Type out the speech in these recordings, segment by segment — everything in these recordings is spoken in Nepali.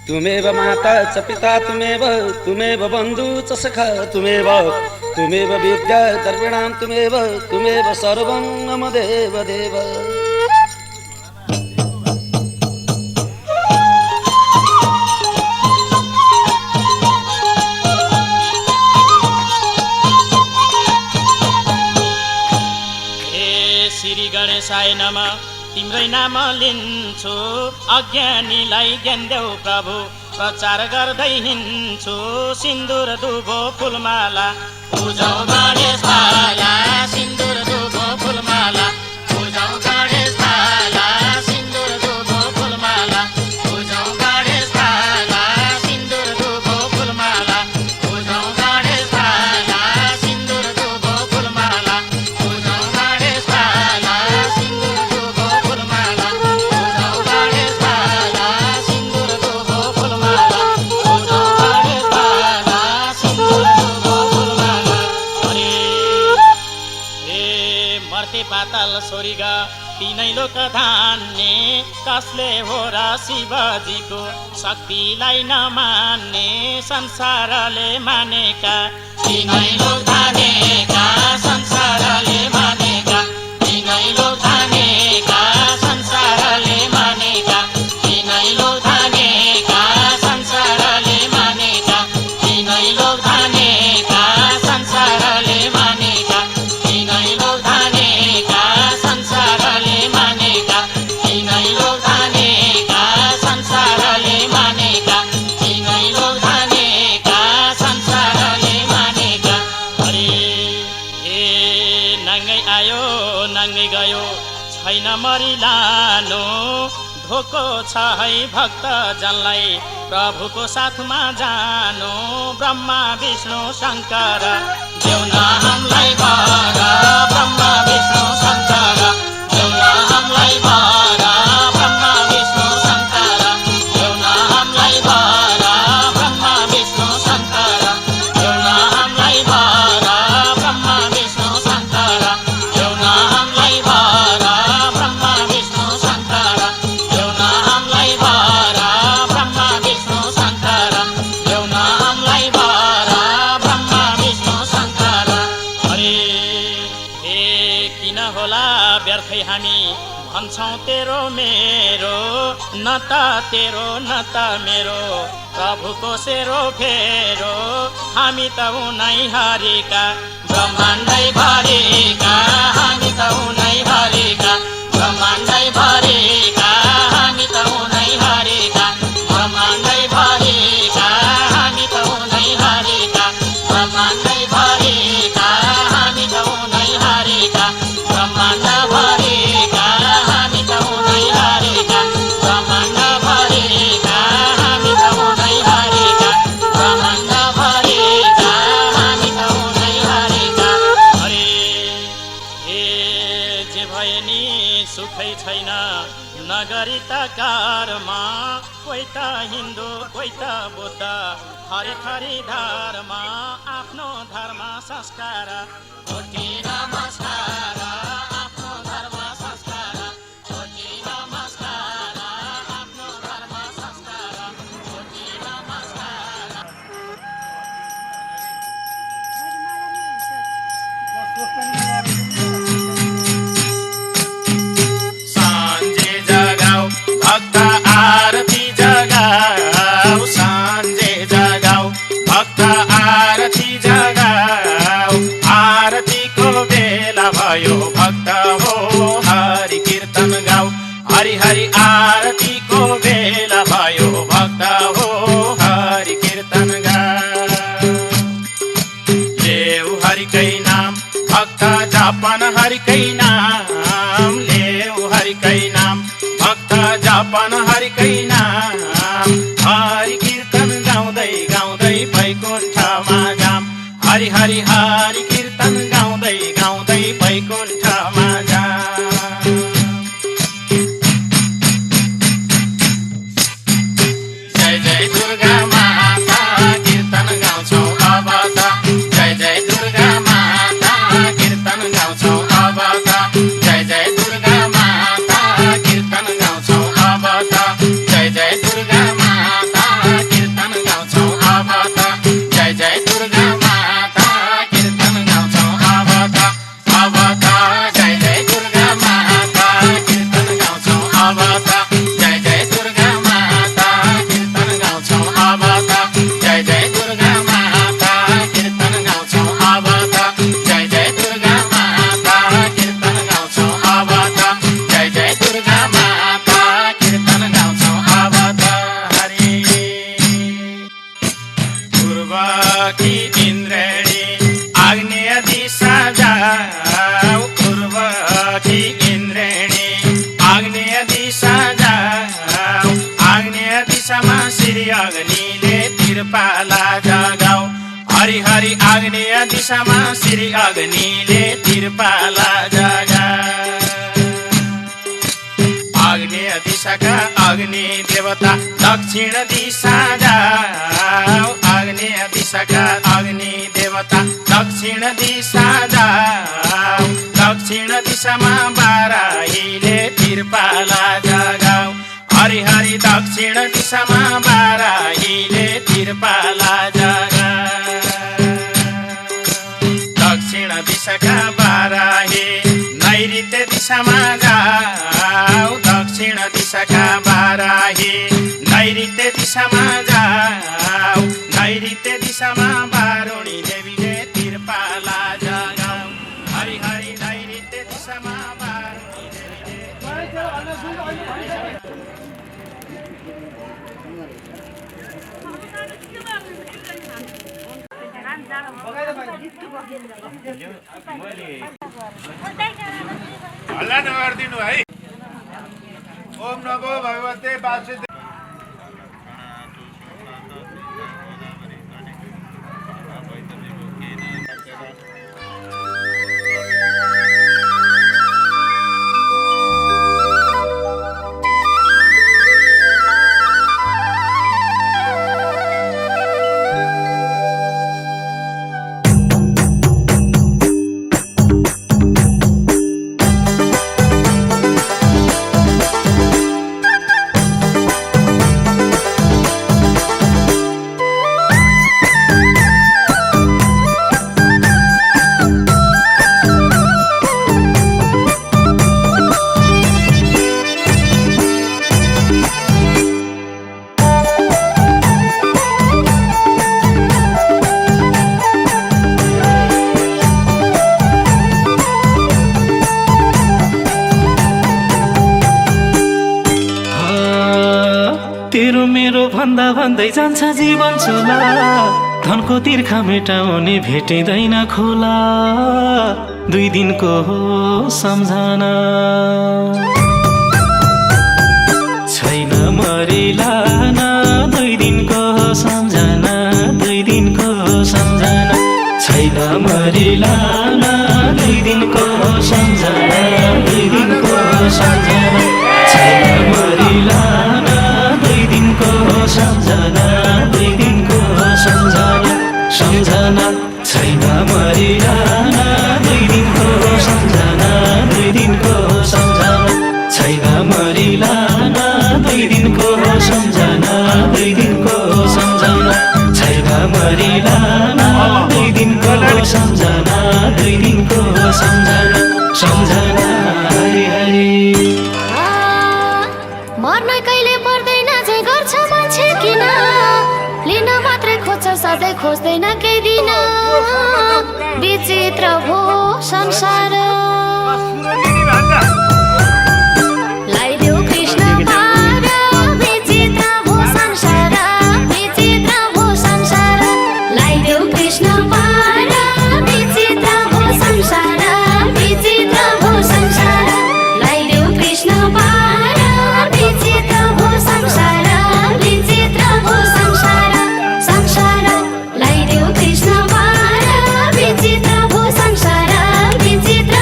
तुमेव माता च पिता तुमेव बन्धु च सखा तुमेव विद्या द्रविणां तुमेव सर्वं मम देव देव। हे श्री गणेशाय नमः। तिम्रै नाम लिन्छु अज्ञानीलाई ज्ञान देऊ प्रभु। प्रचार गर्दै हिँड्छु सिन्दुर दुबो फुलमाला। पूजौ गणेश बाला सिन्दुर दुबो फुलमाला। पूजौ गणेश बाला सिन्दुर दुबो फुलमाला। पूजौ गणेश बाला सिन्दुर दुबो फुलमाला। पूजौ गणेश बाला सिन्दुर दुबो फुलमाला। पूजौ गणेश बाला सिन्दुर दुबो फुलमाला। पूजौ गणेश बाला सिन्दुर दुबो फुलमाला। पूजौ गणेश बाला सिन्दुर दुबो फुलमाला। हे मर्ते पाताल स्वर्ग तीनै लोक धान्ने कसले हो र शिवजीको शक्तिलाई नमान्ने संसारले मानेका। तीनै लोक धानेका संसारले मानेका। तीनै लोक धानेका संसारले मानेका। तीनै लोक धानेका संसारले मानेका। तीनै लोक धानेका संसारले मानेका। तीनै लोक धानेका संसारले मानेका। तीनै लोक धानेका संसारले मानेका। तीनै लोक धानेका संसारले मानेका। अरे हे नाङ्गै आयो नाङ्गै गयो छैन मरिलानो। धोको छ है भक्त जनलाई प्रभुको साथमा जानु। ब्रह्मा विष्णु शङ्कर देऊ न हामीलाई वर। ब्रह्मा विष्णु शङ्कर देऊ न हामीलाई वर। ब्रह्मा विष्णु शङ्कर देऊ न हामीलाई वर। ब्रह्मा विष्णु शङ्कर देऊ न हामीलाई वर। ब्रह्मा विष्णु शङ्कर देऊ न हामीलाई वर। ब्रह्मा विष्णु शङ्कर देऊ न हामीलाई वर। ब्रह्मा विष्णु शङ्कर देऊ न हामीलाई वर। ब्रह्मा विष्णु शङ्कर। अरे हे किन होला व्यर्थै हामी भन्छौँ तेरो मेरो। न त तेरो न त मेरो प्रभुको सेरो फेरो। हामी त उनै हरिका ब्रह्माण्डै भरिका। हामी त उनै हरिका ब्रह्माण्डै भरिका। हामी त उनै हरिका ब्रह्माण्डै भरिका। हामी त उनै हरिका ब्रह्माण्डै भरिका। हामी त उनै हरिका ब्रह्माण्ड भरिका। हामी त उनै हरिका ब्रह्माण्ड भरिका। हामी त उनै हरिका ब्रह्माण्ड भरिका। हामी त उनै हरिका। अरे हे जे भए नि सुखै छैन नगरी त कर्म। कोही त हिन्दू कोही त बुद्ध थरी थरी धर्म। आफ्नो धर्म संस्कार कोटि नमस्कार। आफ्नो धर्म संस्कार कोटि नमस्कार। आफ्नो धर्म संस्कार कोटि नमस्कार। साँझे जगाऊ भक्त आरती जगाऊ। साँझे जगाऊ भक्त आरती जगाऊ। आरतीको बेला भयो भक्त हो हरि कीर्तन गाऊ। हरि हरि आरतीको बेला भयो भक्त हो हरि कीर्तन गाऊ। लेऊ हरि जय दुर्गा माता कीर्तन गाउँछौँ अब त जय जय दुर्गा माता कीर्तन गाउँछौँ अब त जय जय दुर्गा माता कीर्तन गाउँछौँ अब त जय जय दुर्गा माता कीर्तन गाउँछौँ अब त जय जय दुर्गा माता कीर्तन गाउँछौँ अब त जय जय दुर्गा माता कीर्तन गाउँछौँ अब त जय जय दुर्गा माता कीर्तन गाउँछौँ अब त जय जय दुर्गा माता कीर्तन गाउँछौँ अब त जय जय दुर्गा माता कीर्तन गाउँछौँ अब त जय जय दुर्गा माता कीर्तन गाउँछौँ अब त हरि पूर्वकी इन्द्रेणी आग्नेय दिशा जाऊ पूर्वकी इन्द्रेणी आग्नेय दिशा जाऊ आग्नेय दिशामा श्री अग्निले तिरपाला जगाऊ हरि हरि आग्नेय दिशामा श्री अग्निले तिरपाला जगाऊ आग्नेय दिशाका अग्नि देवता दक्षिण दिशा जाऊ आग्नेय दिशाका अग्नि देवता दक्षिण दिशा जाऊ दक्षिण दिशामा बाराहीले तिरपाला जगाऊ हरि हरि दक्षिण दिशामा बाराहीले तिरपाला जगाऊ दक्षिण दिशाका बाराही नैऋत्य दिशामा जाऊ दक्षिण दिशाका बाराही नैऋत्य दिशामा जाऊ नैऋत्य दिशामा बारुणी देवीले तिरपाला जगाऊ हरि हरि नैऋत्य दिशामा बारुणी देवीले हल्ला नगरिदिनु है। ओम नमो भगवते वासुदेव। तेरो मेरो भन्दा भन्दै जान्छ जीवन चोला धनको तिर्खा मेटाउने भेटिँदैन खोला दुई दिनको हो सम्झना छैन मरिलान दुई दिनको हो सम्झना दुई दिनको हो सम्झना छैन मरिलान दुई दिनको हो सम्झना दुई दिनको हो सम्झना छैन मरिलान दुई दिनको सम्झना दुई दिनको सम्झना सम्झना छैन मरिरहन दुई दिनको सम्झना दुई दिनको सम्झना छैन मरिरहन दुई दिनको सम्झना दुई दिनको सम्झना छैन मरिरहन दुई दिनको सम्झना दुई दिनको सम्झना सम्झना हरि हरि मर्न कहिले पर्दैन जे गर्छ मान्छे किन लिन मात्रै खोज्छ सधैँ खोज्दैन केही दिन विचित्र भो संसार लाइदेऊ कृष्ण पार विचित्र भो संसार विचित्र भो संसार लाइदेऊ कृष्ण पार विचित्र भो संसार विचित्र भो संसार लाइदेऊ कृष्ण पार विचित्र भो संसार विचित्र भो संसार संसार लाइदेऊ कृष्ण पार विचित्र भो संसार विचित्र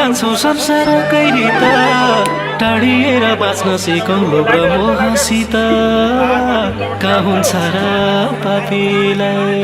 जान्छौँ संसारकै रित टाढिएर बाँच्न सिकौँ लोभ र मोहसित कहाँ हुन्छ र पापीलाई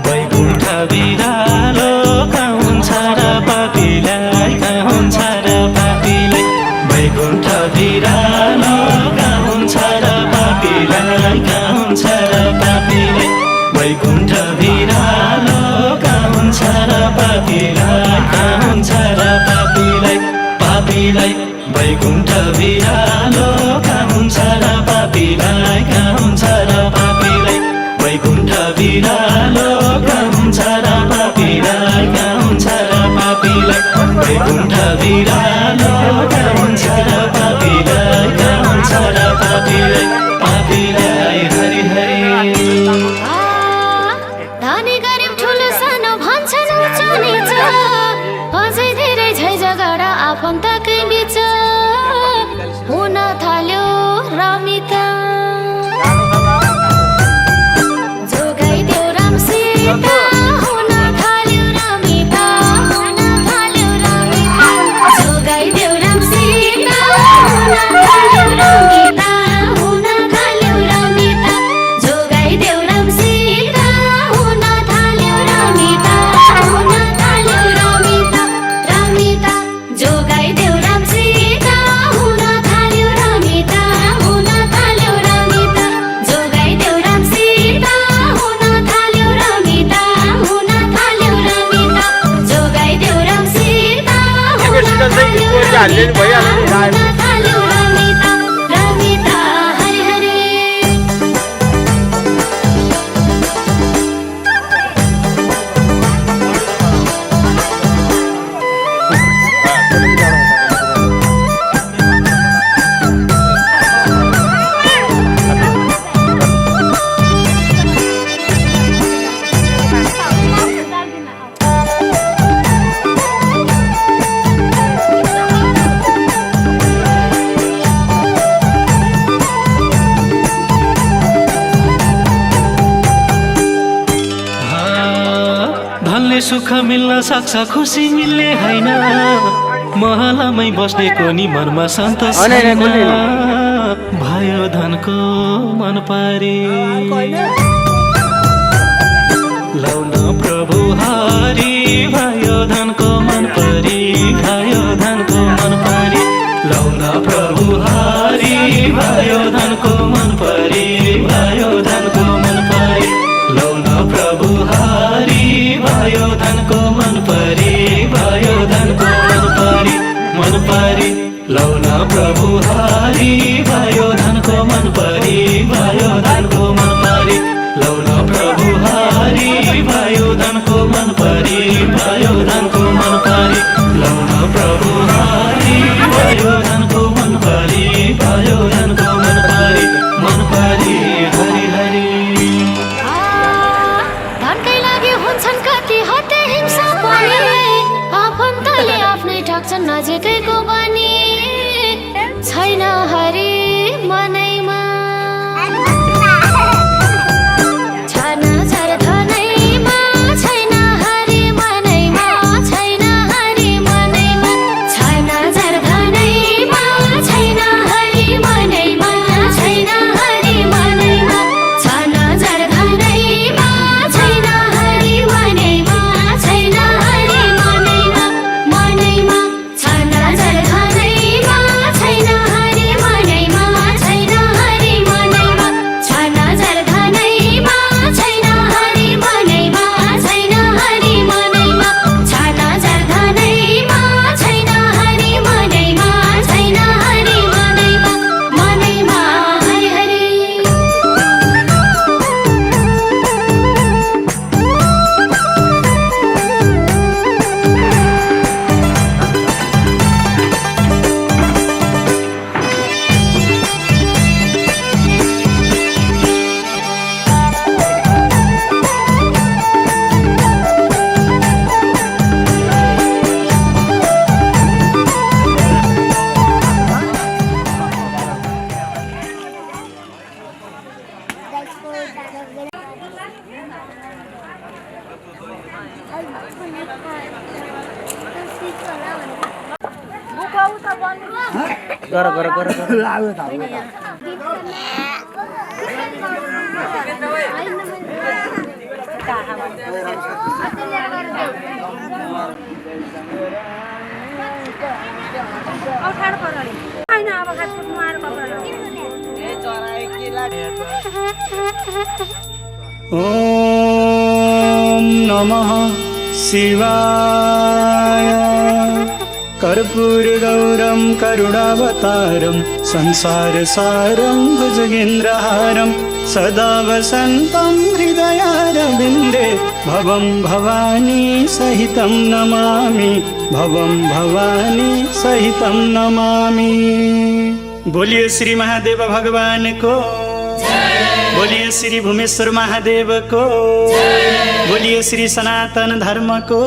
वैकुण्ठ बिरालो कहाँ हुन्छ र पापीलाई कहाँ हुन्छ र पापीलाई वैकुण्ठ बिरालो कहाँ हुन्छ र पापीलाई कहाँ हुन्छ र पापीलाई वैकुण्ठ बिरालो कहाँ हुन्छ र पापीलाई कहाँ हुन्छ र पापीलाई पापीलाई वैकुण्ठ बिरालो कहाँ हुन्छ र पापीलाई कहाँ हुन्छ र पापीलाई वैकुण्ठ बिरालो कहाँ हुन्छ र पापीलाई कहाँ हुन्छ र पापीलाई वैकुण्ठ बिरालो कहाँ हुन्छ र पापीलाई कहाँ हुन्छ र पापीलाई पापीलाई हरि हरि धनी गरिब ठुलो सानो भन्छन् उच्च नीच अझै धेरै झै झगडा आफन्तकै बीच हुन थाल्यो रमिता जोगाइदेऊ राम सीता हुन थाल्यो रमिता हुन थाल्यो रमिता जोगाइदेऊ राम सीता हुन थाल्यो रमिता हुन थाल्यो रमिता जोगाइदेऊ राम सीता हुन थाल्यो रमिता हुन थाल्यो रमिता रमिता जोगाइदेऊ राम सीता हुन थाल्यो रमिता हुन थाल्यो रमिता जोगाइदेऊ राम सीता हुन थाल्यो रमिता हुन थाल्यो रमिता जोगाइदेऊ राम सीता हुन थाल्यो रमिता हुन थाल्यो रमिता रमिता हरि हरि धनले सुख मिल्न सक्छ खुसी मिल्ने होइन महलामै बस्नेको नि मनमा सन्तोष छैन भयो धनको मन पारे लाउन प्रभु हरि भयो धनको मन परी भयो धनको मन परी लाउन प्रभु हरि भयो धनको मन परी भयो धनको मन परी लाउन प्रभु हरि भयो धनको मन परी भयो धनको मन परी लाउन प्रभु हरि भयो धनको मन परी भयो धनको मन परी लाउन प्रभु हरि भयो धनको मन परी भयो धनको मन परी लाउन प्रभु हरि भयो धनको मन परी भयो धनको मन परी हरि हरि धनकै लागि हुन्छन् कति हत्या हिंसा पनि आफन्तले आफ्नै ठग्छन् नजिकैको बनी छैन गर गर गर ॐ नमः शिवाय कर्पूरगौरं करुणावतारं संसारसारं भुजगेन्द्रहारं सदा वसन्तं हृदयारविन्दे भवं भवानी सहितं नमामि भवं भवानी सहितं नमामि। बोलिए श्री महादेव भगवान को, बोलिए श्री भूमेश्वर महादेव को, बोलिए श्री सनातन धर्म को।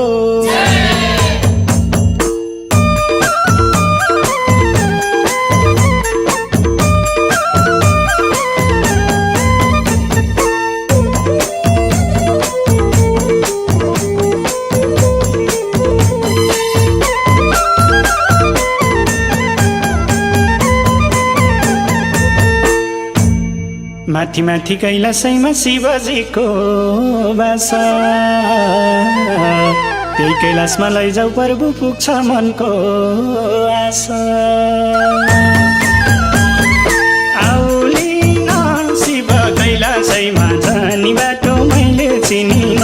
माथि माथि कैलाशैमा शिवजीको बासा, त्यही कैलाशमा लैजाऊ प्रभु पुग्छ मनको आशा। आउलिन शिव कैलाशैमा जानी बाटो मैले चिनिन,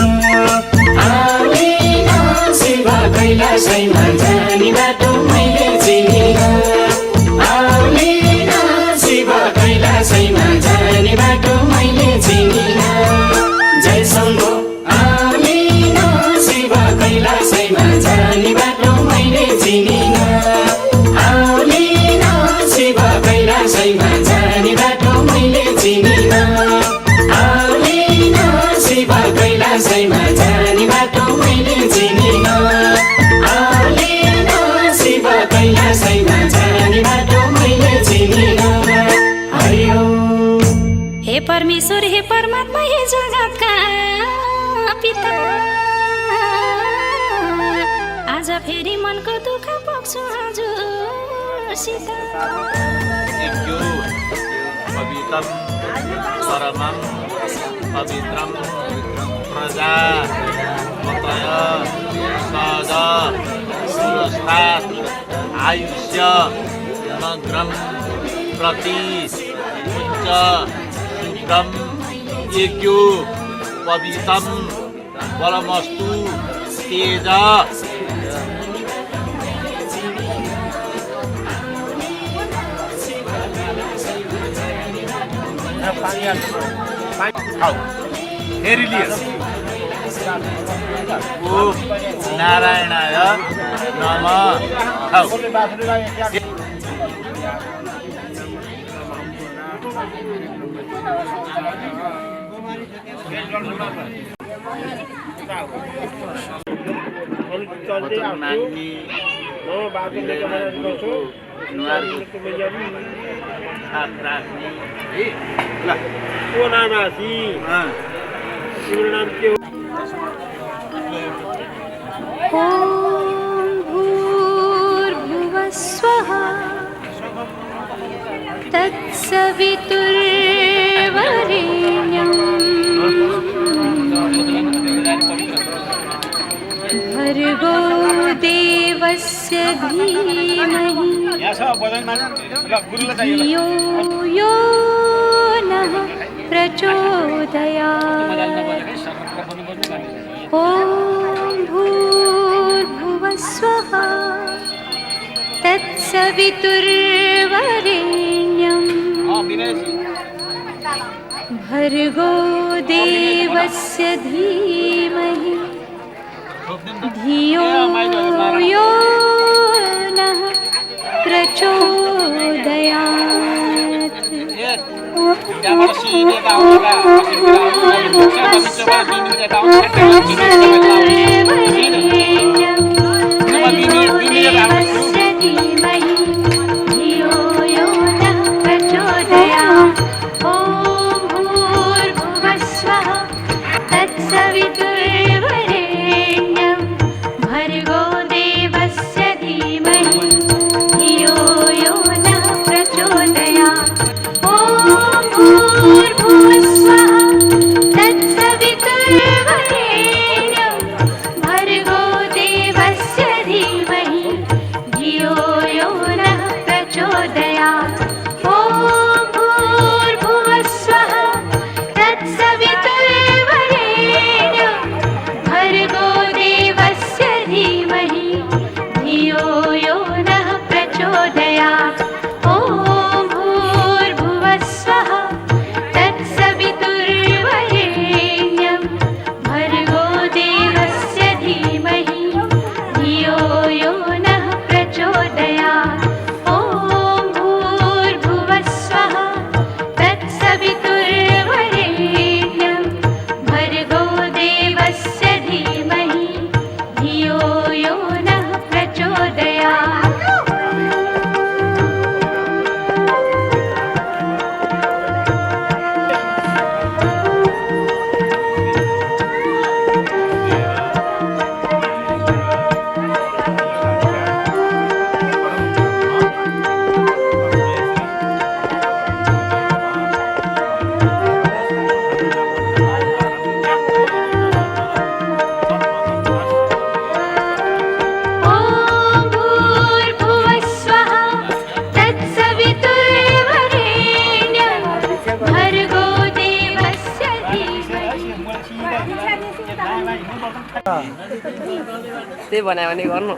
आउलिन शिव कैलाशैमा जानी बाटो मैले चिनिन, आउलिन शिव कैलाशैमा जानी बाटो मैले चिनिन। जय शम्भो आउलिन शिव कैलाशैमा जानी बाटो मैले चिनिन, आउलिन शिव कैलाशैमा जानी बाटो मैले चिनिन, आउलिन शिव कैलाशैमा जानी बाटो मैले चिनिन, आउलिन शिव कैलाशैमा जानी बाटो मैले चिनिन। हे परमेश्वर, हे परमात्मा, हे जगतका पिता, आज फेरि मनको दुःख पोख्छु हजुरसित। पवित्रं परमं पवित्रं प्रजा मतय सदा सुरस्तात् आयुष्य नग्रं प्रति उच्च शुक्रम यज्ञो पवित्रं परमस्तु तेजा। ओम नारायणाय नमः। ॐ भूर्भुवस्वः तत्सवितुर्वरेण्यं भर्गो देवस्य धीमहि धियो यो नः प्रचोदयात्। ॐ भूर्भुवस्वः तत्सवितुर्वरेण्यं भर्गो देवस्य धीमहि धियो यो नः प्रचोदयात्। धियो त्यही भन्यो भने गर्नु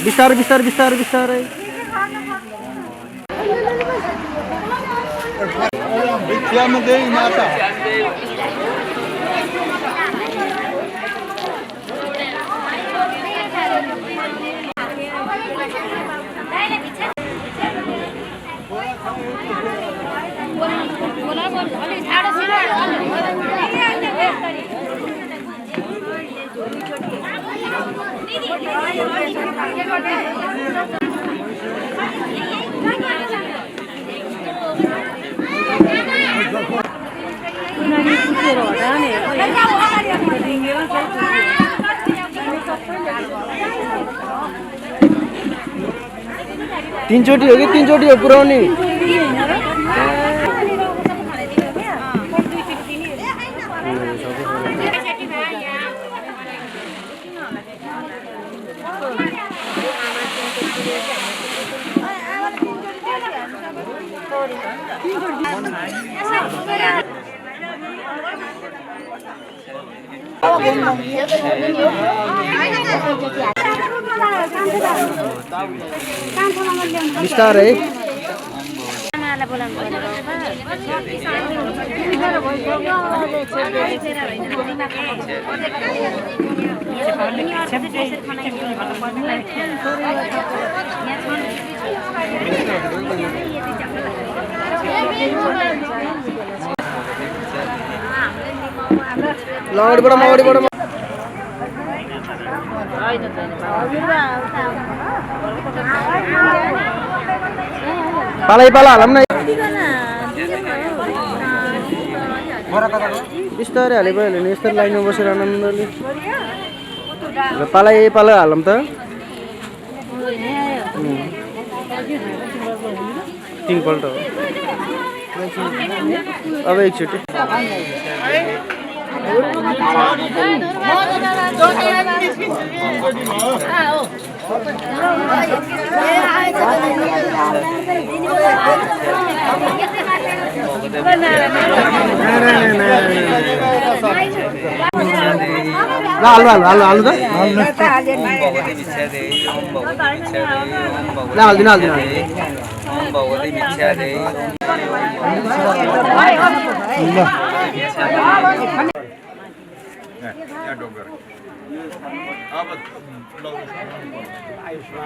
बिस्तारै बिस्तारै बिस्तारै बिस्तारै भिक्षामध्ये माता तीनचोटि हो कि तीनचोटि हो पुऱ्याउने बिस्तारै अगाडिबाट अगाडिबाट पालै पाला हालौँ न बिस्तारै हाले भयो भने यस्तो लाइनमा बसेर आनन्दले पालै पाला हालौँ त तीनपल्ट हो अब एकचोटि आलु आलु आलु आलु त हाल्दिनँ हाल्दिनँ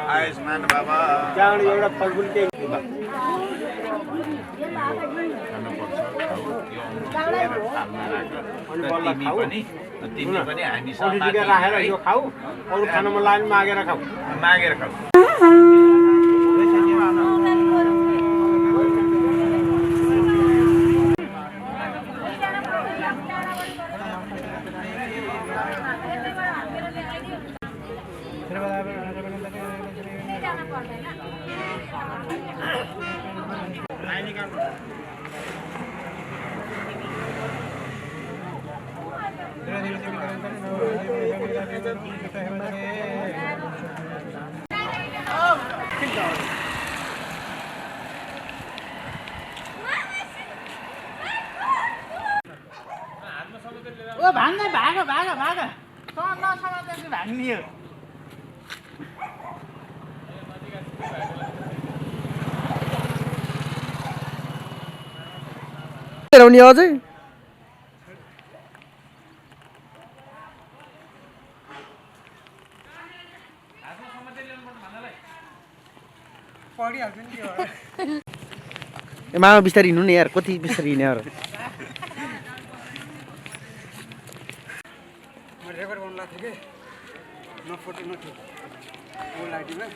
आयुष्मान बाबा एउटा फलफुल केक तिमी पनि हामी राखेर यो खाऊ अरू खान मन लाग्यो मागेर खाऊ मागेर खाऊ ओ भाग्ने भाग भाग भाग त नसमातेको भाग्ने हो हेराउने अझै मामा बिस्तारै हिँड्नु नि यार कति बिस्तारै हिँड्ने यार रेकर्ड गर्नु लाग्थ्यो कि न फोटो न थियो वो लाइटिङमा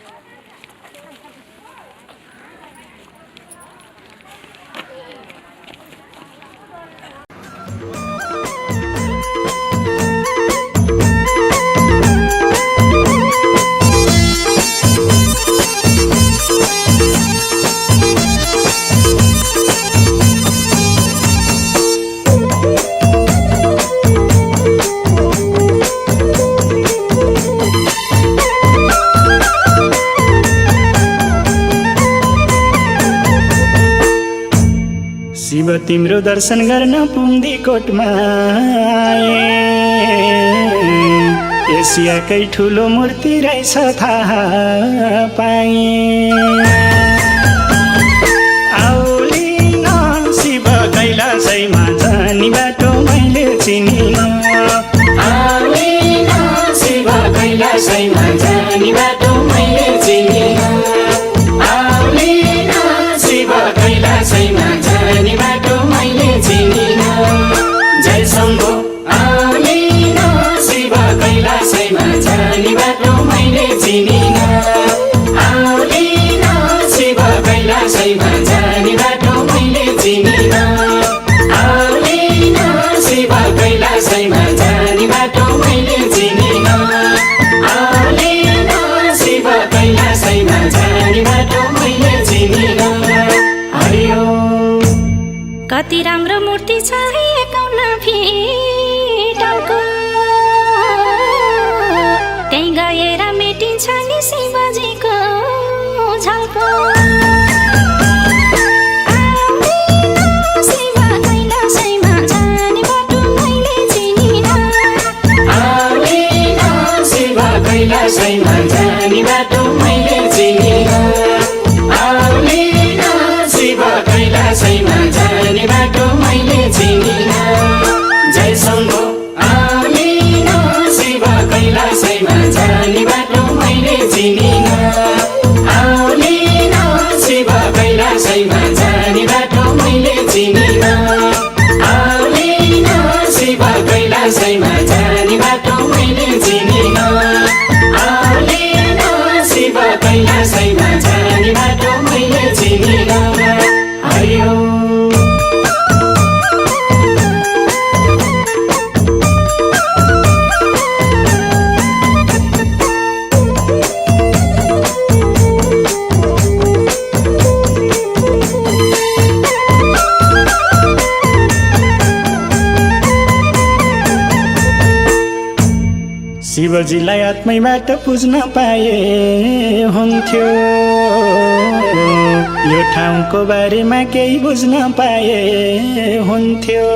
तिम्रो दर्शन गर्न पुम्दीकोटमा एसियाकै ठुलो मूर्ति रहेछ थाहा पाएँ आउलिन शिव कैलाशैमा जाने बाटो मैले चिनिन आउलिन शिव कैलाशैमा जाने बाटो मैले चिनिन आउलिन शिव कैलाशैमा जाने बाटो मैले चिनिन जय शम्भो आउलिन शिव कैलाशैमा जाने बाटो मैले चिनिन आउलिन शिव कैलाशैमा जाने बाटो मैले चिनिन आउलिन शिव कैलाशैमा जाने बाटो मैले चिनिन आउलिन शिव कैलाशैमा जाने बाटो मैले चिनिन हरिओ कति राम्रो मूर्ति छ 51 फिटको त्यही गएर मेटिन्छ नि शिवजीको झल्को शिव कैलाशैमा जाने बाटो मैले चिनिन आउलिन शिव कैलाशैमा जाने बाटो मैले चिनिन आउलिन शिव कैलाशैमा जाने बाटो मैले चिनिन जय शम्भो आउलिन शिव कैलाशैमा जाने बाटो मैले चिनिन आउलिन शिव कैलाशैमा जाने बाटो मैले चिनिन आउलिन शिव कैलाशैमा जाने बाटो मैले चिनिन आउलिन शिव कैलाशैमा जाने बाटो मैले चिनिन हरिओ शिवजीलाई आत्मैबाट पुज्न पाए हुन्थ्यो यो ठाउँको बारेमा केही बुझ्न पाए हुन्थ्यो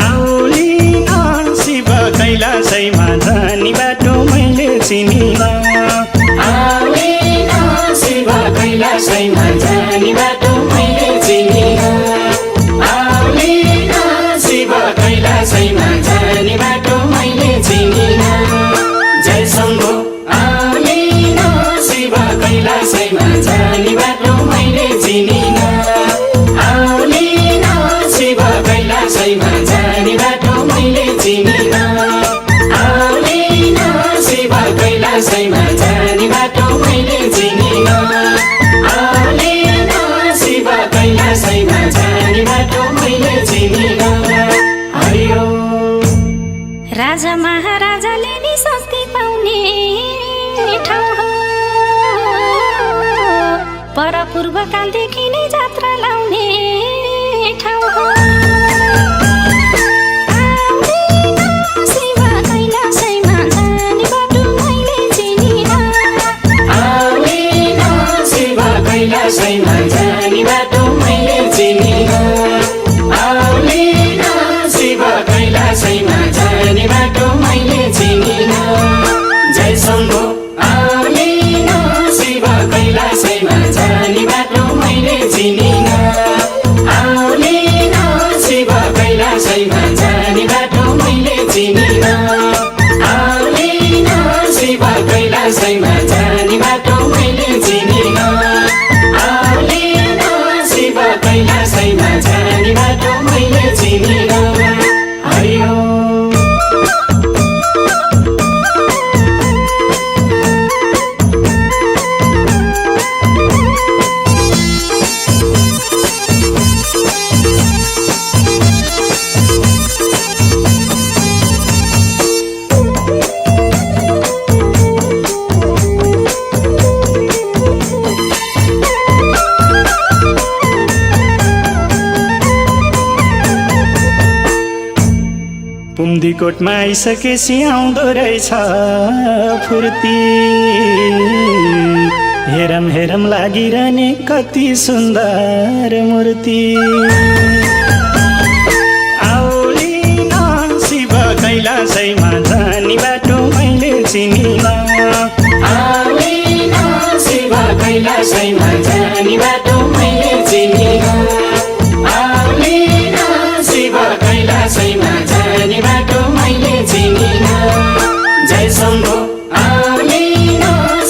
आउलिन शिव कैलाशैमा जाने बाटो मैले चिनिन आउलिन शिव कैलाशैमा जाने बाटो मैले चिनिन आउलिन शिव कैलाशैमा जाने बाटो मैले चिनिन जय शम्भो आउलिन शिव कैलाशैमा जाने बाटो मैले चिनिन आउलिन शिव कैलाशैमा जाने बाटो मैले चिनिन आउलिन शिव कैलाशैमा जाने बाटो मैले चिनिन आउलिन शिव कैलाशैमा जाने बाटो मैले चिनिन हरिओ राजा महाराजाले नि शक्ति पाउने ठाउँ हो परपूर्वकालदेखि नै जात्रा लाउने ठाउँ हो शिव कैलाशैमा जाने बाटो मैले चिनिन आउलिन शिव कैलाशैमा जाने बाटो मैले चिनिन आउलिन शिव कैलाशैमा जाने बाटो मैले चिनिन जय शम्भो आउलिन शिव कैलाशैमा जाने बाटो मैले चिनिन आउलिन शिव कैलाशैमा जाने बाटो मैले चिनिन आउलिन शिव कैलाशैमा जाने बाटो मैले चिनिन आउलिन शिव कैलाशैमा जाने बाटो मैले चिनिन हरिओ पुम्दीकोटमा आइसकेपछि आउँदो रहेछ फुर्ती हेरम हेरम लागिरहने कति सुन्दर मूर्ति आउलिन शिव कैलाशैमा जाने बाटो मैले चिनिन आउलिन शिव कैलाशैमा जाने बाटो मैले चिनिन आउलिन शिव कैलाशैमा जाने बाटो मैले चिनिन जय शम्भो आउलिन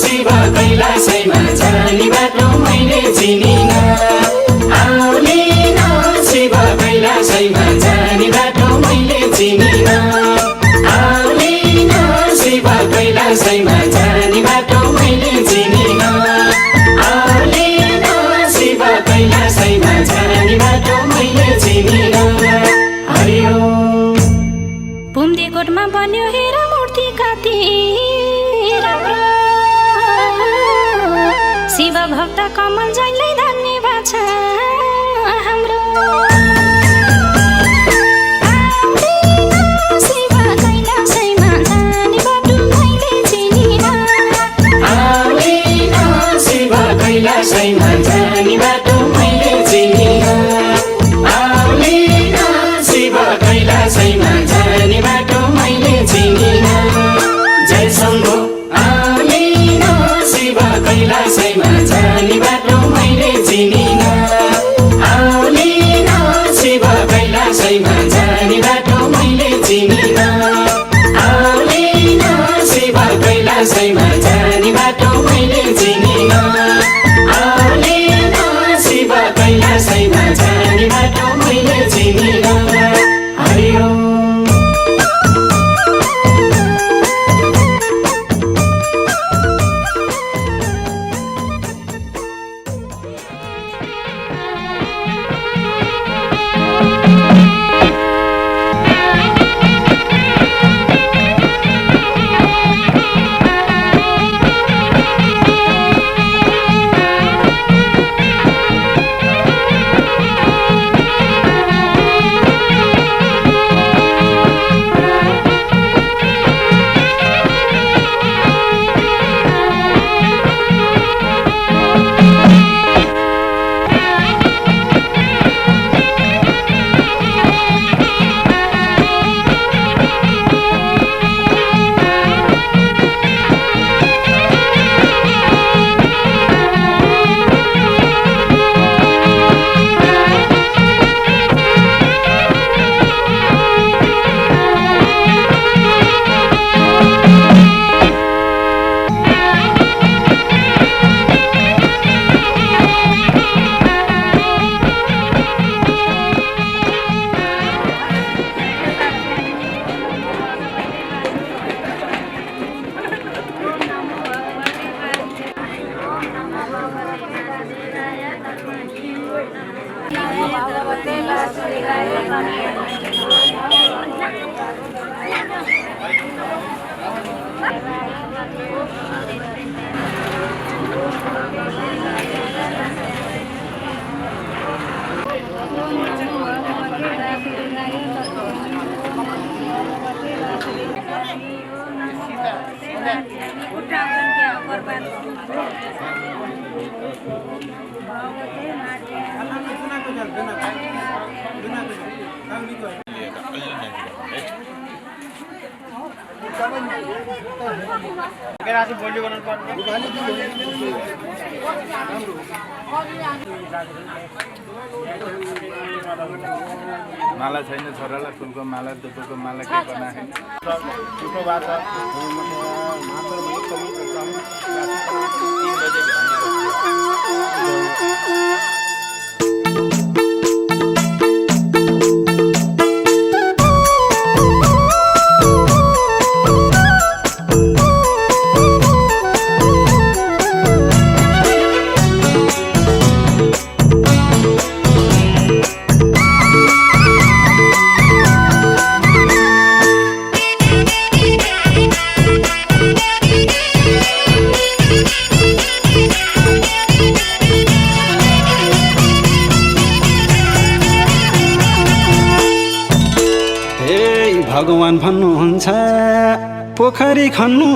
शिव कैलाशैमा जाने बाटो मैले चिनिन आउलिन शिव कैलाशैमा जाने बाटो मैले चिनिन आउलिन शिव कैलाशैमा जाने बाटो मैले चिनिन आउलिन शिव कैलाशैमा जाने बाटो मैले चिनिन हरि ओम पुम्दीकोटमा बन्यो हेर मूर्ति कति राम्रो शिव भक्त कमल जैले धन्यवाद छ हाम्रो शिव कैलाशैमा जाने बाटो मैले चिनिन आउलिन शिव कैलाशैमा जाने बाटो मैले चिनिन आउलिन शिव कैलाशैमा जाने बाटो मैले चिनिन जय शम्भो आउलिन शिव कैलाशैमा जाने बाटो मैले चिनिन आउलिन शिव कैलाशैमा जाने बाटो मैले चिनिन आउलिन शिव कैलाशैमा जाने बाटो मैले चिनिन आउलिन शिव कैलाशैमा जाने बाटो मैले चिनिन हरि ओम माला छैन छोरालाई फुलको माला दुबोको माला के बनाए छुटो बात भगवान भन्नुहुन्छ पोखरी खन्नु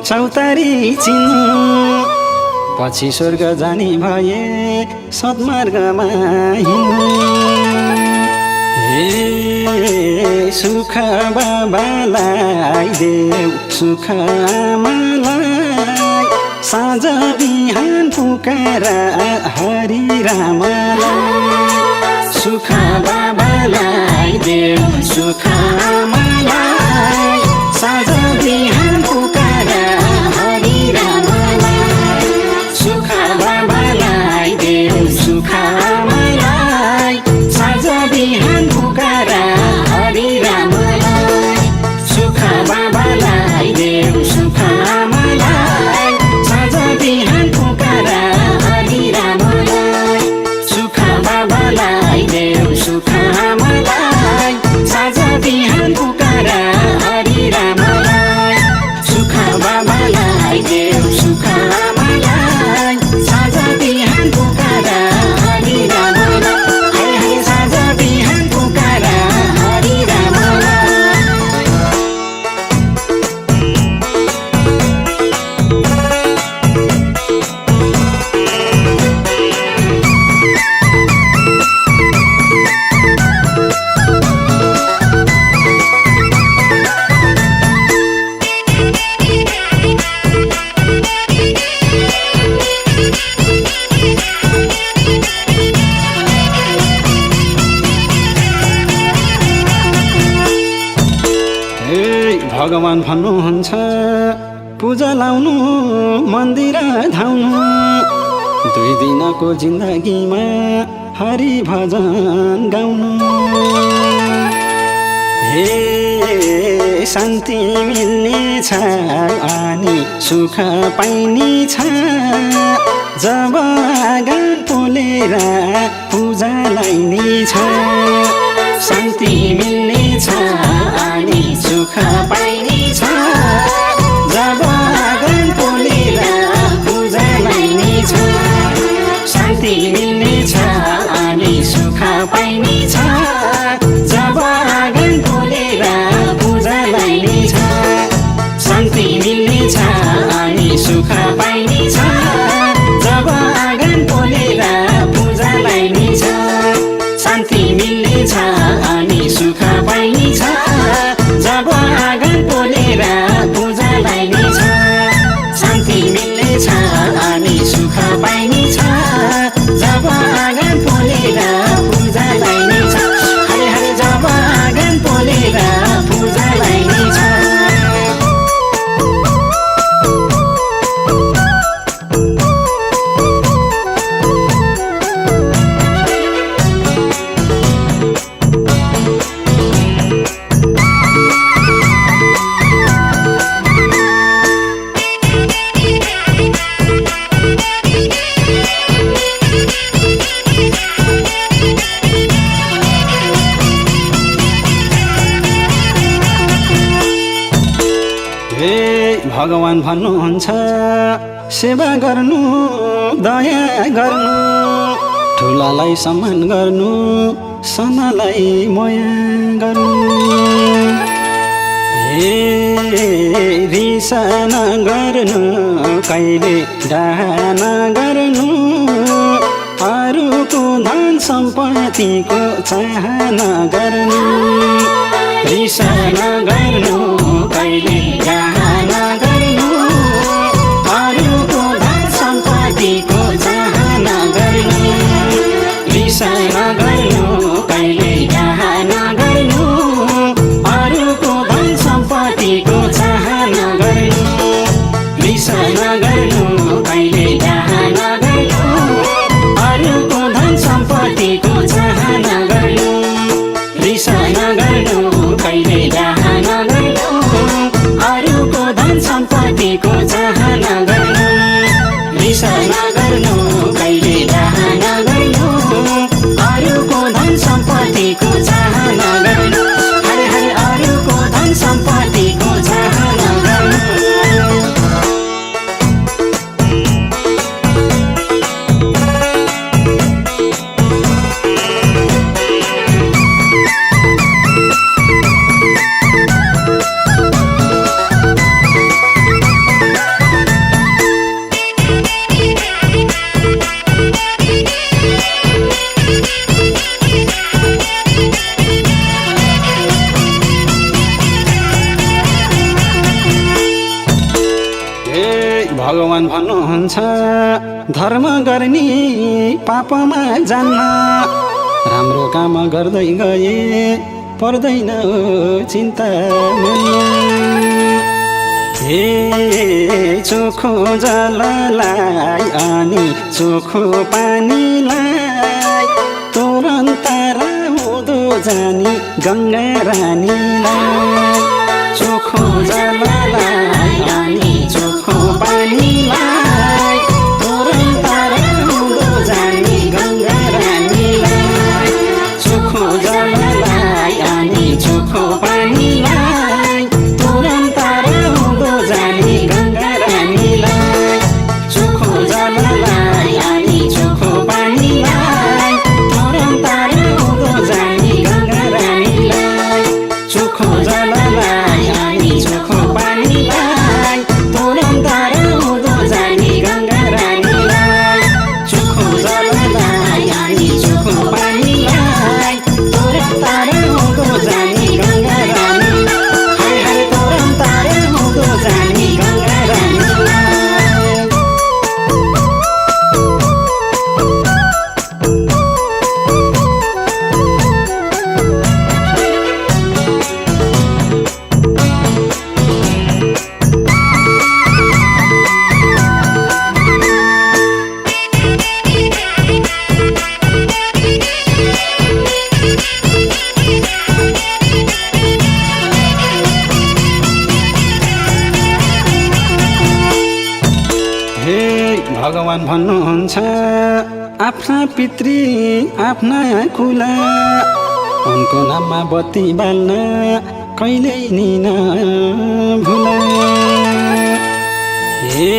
चौतारी चिन्नु पछि स्वर्ग जाने भए सद्मार्गमा हिँड्नु हे सुख बाबालाई देऊ सुख आमालाई साँझ बिहान पुकार हरि रामलाई सुख बाबालाई देऊ सुख आमालाई साँझ बिहान पुकार हरि रामलाई सुख बाबालाई देऊ सुख आमालाई साँझ बिहान पुकार हरि रामलाई सुख बाबालाई देऊ सुख आमालाई साँझ बिहान पुकार हरि रामलाई सुख बाबालाई देऊ सुख आमालाई साँझ बिहान पुकार हरि रामलाई सुख बाबालाई देऊ सुख आमालाई साँझ बिहान पुकार हरि रामलाई हाय हाय साँझ बिहान पुकार हरि रामलाई भगवान भन्नुहुन्छ पूजा लाउनु मन्दिर धाउनु 2 दिनको जिन्दगीमा हरि भजन गाउनु हे शान्ति मिल्नेछ अनि सुख पाइनेछ जब आँगन पोलेर पूजा लाइनेछ शान्ति मिल्नेछ अनि सुख पाइनेछ जब आँगन पोलेर पूजा लाइनेछ शान्ति मिल्नेछ अनि सुख पाइनेछ जब आँगन पोलेर पूजा लाइनेछ शान्ति मिल्नेछ अनि सुख पाइनेछ जब आँगन पोलेर पूजा लाइनेछ शान्ति मिल्नेछ अनि सुख पाइनेछ जब आँगन पोलेर पूजा लाइनेछ शान्ति मिल्नेछ अनि सुख पाइनेछ जब आँगन पोलेर पूजा लाइनेछ हरे हरे जब आँगन पोलेर पूजा लाइनेछ भगवान भन्नुहुन्छ सेवा गर्नु दया गर्नु ठुलालाई सम्मान गर्नु सानालाई माया गर्नु हे रिस नगर्नु कहिले डाहा नगर्नु अरूको धन सम्पत्तिको चाहना गर्नु रिस नगर्नु कहिले डाहा नगर्नु अरूको धन सम्पत्तिको चाहना गर्नु रिस नगर्नु कहिले डाहा नगर्नु अरूको धन सम्पत्तिको चाहना गर्नु रिस नगर्नु कहिले डाहा नगर्नु अरूको धन सम्पत्तिको चाहना गर्नु रिस नगर्नु कहिले डाहा नगर्नु भगवान भन्नुहुन्छ धर्म गर्ने पापमा जान्न राम्रो काम गर्दै गए पर्दैन चिन्ता हे चोखो जललाई अनि चोखो पानीलाई तुरन्त हुँदो जानी गङ्गा रानीलाई चोखो जललाई अनि चोखो पानीलाई तुरन्त हुँदो जानी गङ्गा रानीलाई चोखो जललाई अनि चोखो पानीलाई तुरन्त हुँदो जानी गङ्गा रानीलाई चोखो जललाई अनि चोखो पानीलाई तुरन्त हुँदो जानी गङ्गा रानीलाई चोखो जललाई अनि चोखो पानीलाई तुरन्त हुँदो जानी गङ्गा रानीलाई चोखो जललाई अनि चोखो पानीलाई तुरन्त हुँदो जानी गङ्गा रानीलाई हाय हाय तुरन्त हुँदो जानी गङ्गा रानीलाई भगवान भन्नुहुन्छ आफ्ना पितृ आफ्ना खुला उनको नाममा बत्ती बाल्न कहिल्यै नि नभुला हे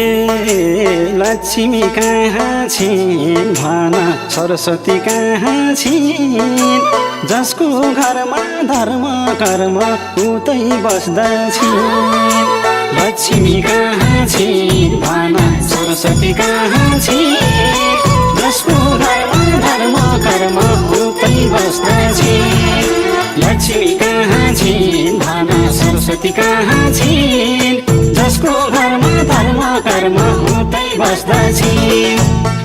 लक्ष्मी कहाँ छिन् भन सरस्वती कहाँ छिन् जसको घरमा धर्म कर्म उतै बस्दछिन् लक्ष्मी कहाँ छिन् भन सरस्वती कहाँ छिन् जसको घरमा धर्म कर्म उतै बस्दछिन् लक्ष्मी कहाँ छिन् भन सरस्वती कहाँ छिन् जसको घरमा धर्म कर्म उतै बस्दछिन्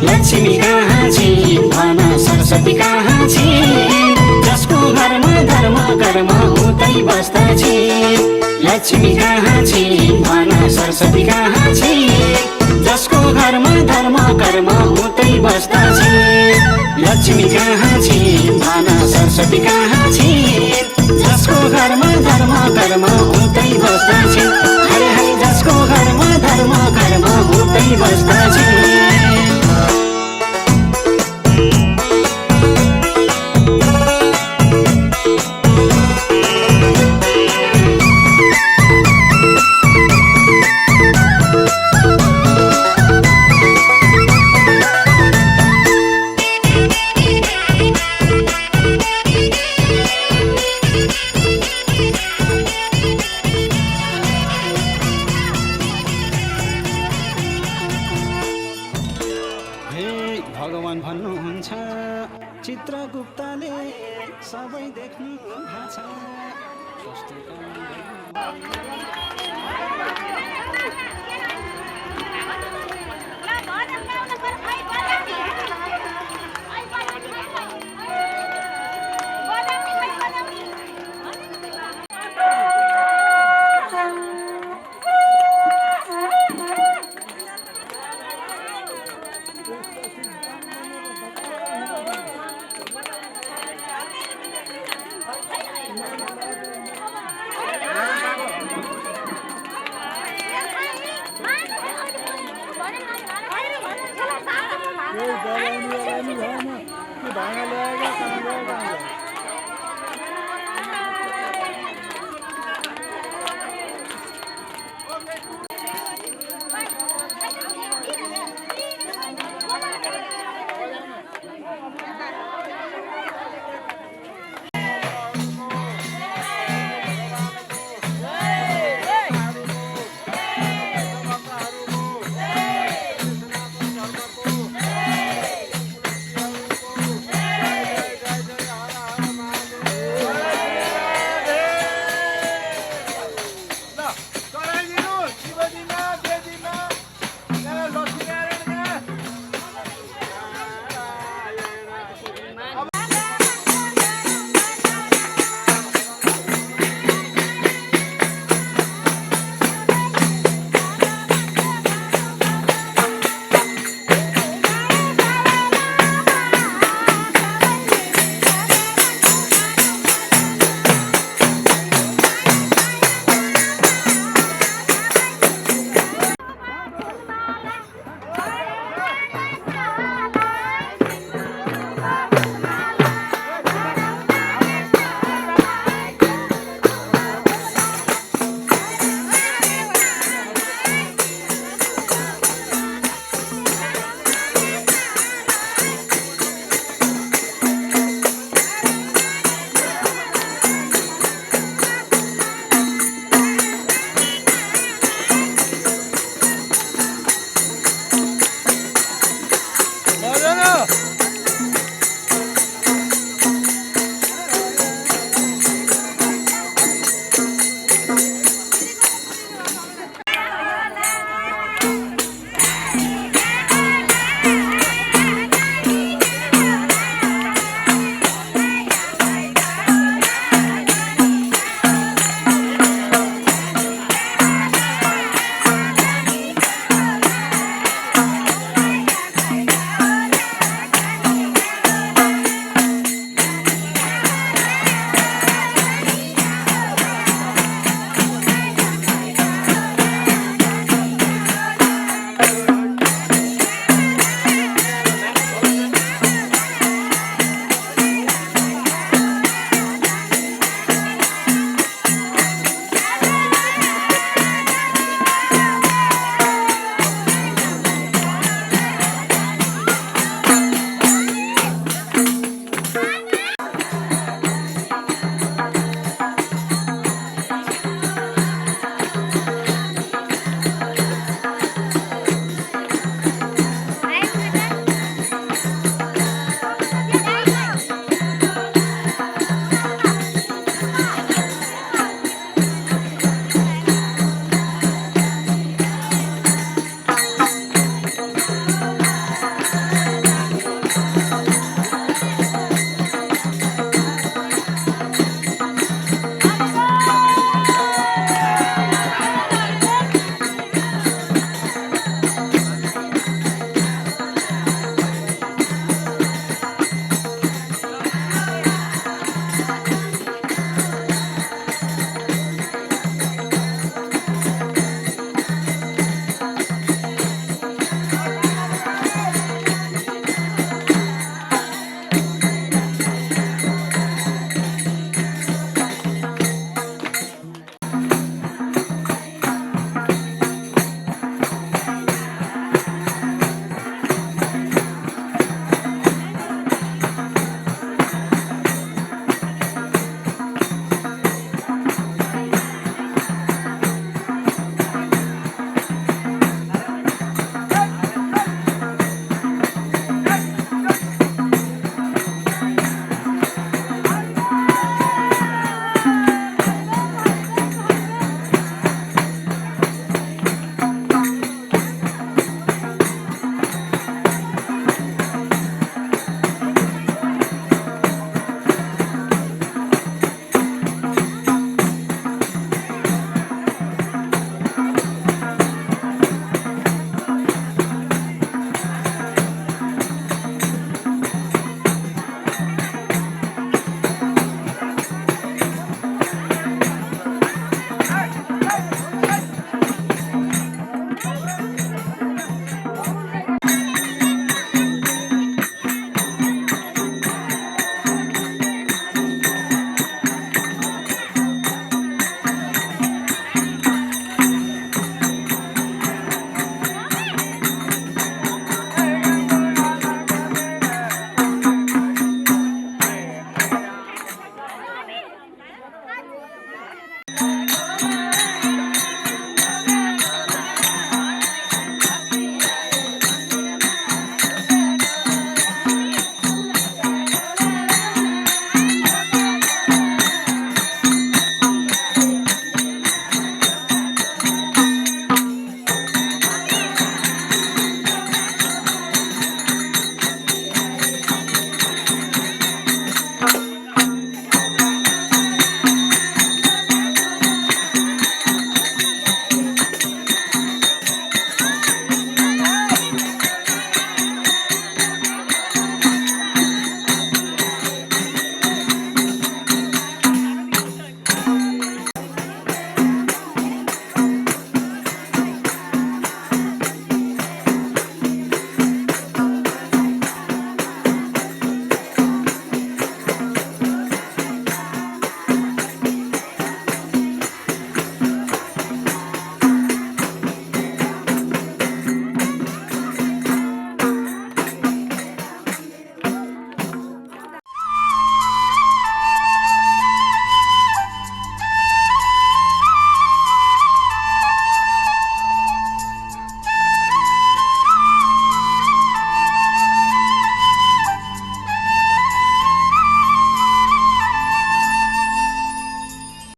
लक्ष्मी कहाँ छिन् भन सरस्वती कहाँ छिन् जसको घरमा धर्म कर्म उतै बस्दछिन् लक्ष्मी कहाँ छिन् भन सरस्वती कहाँ छिन् जसको घरमा धर्म कर्म उतै बस्दछिन् लक्ष्मी कहाँ छिन् भन सरस्वती कहाँ छिन् जसको घरमा धर्म कर्म उतै बस्दछिन् हरे हरे जसको घरमा धर्म कर्म उतै बस्दछिन् भगवान भन्नुहुन्छ चित्रगुप्तले सबै देख्नु भएको छ भाँगा ल्याएर